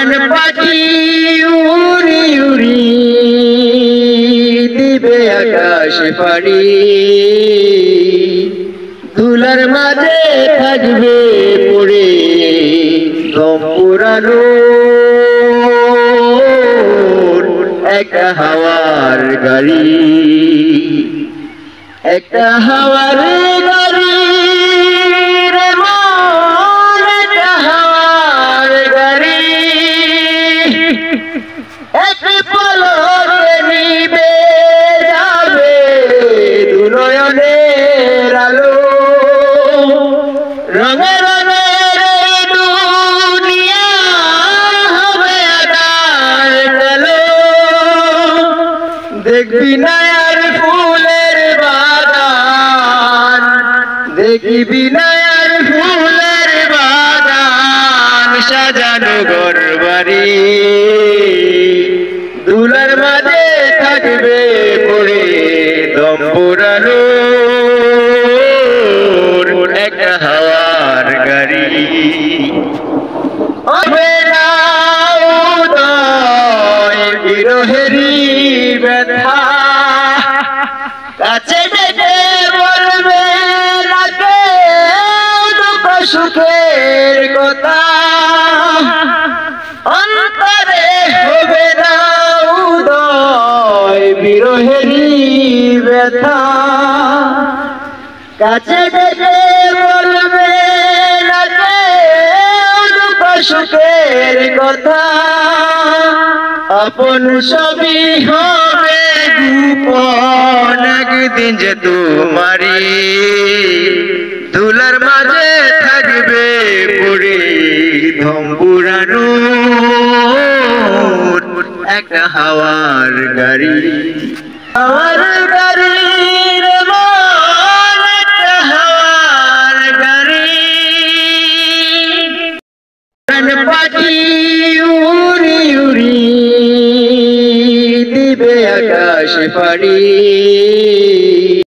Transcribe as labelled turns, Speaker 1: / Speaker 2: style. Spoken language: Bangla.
Speaker 1: প্রাণ পাখি উড়ি উড়ি দিবে আকাশে পাড়ি, ধুলার মাঝে থাকবে পড়ে দম পুরানো একটা হাওয়ার গাড়ি, একটা হাওয়ার গাড়ি রে মন, একটা হাওয়ার গাড়ি, একটি পলকে নিবে যাবে দু নয়নের আলো, রঙে রঙের এই দুনিয়া হবে আকাশ কালো, দেখবি না আর ফুলের বাগান, দেখবি না আর ফুলের বাগান, সাজানো ঘরবাড়ি, ধুলার মাঝে থাকবে পড়ে দম পুরানো একটা হাওয়ার গাড়ি। হবে না উদয় বিরহেরই ব্যথা, কাছে ডেকে বলবে না কেউ দুঃখ সুখের কথা, অন্তরে হবে না উদয় বিরহেরই ব্যথা, কাছে ডেকে বলবে না কেউ দুঃখ সুখের কথা, আপন সবই হবে গোপন একদিন যে তোমারি, ধুলার মাঝে থাকবে পড়ে দম পুরানো একটা হাওয়ার গাড়ি, হাওয়ার গাড়ি রে মন, একটা হাওয়ার গাড়ি, প্রাণ পাখি উড়ি উড়ি দিবে আকাশে পাড়ি।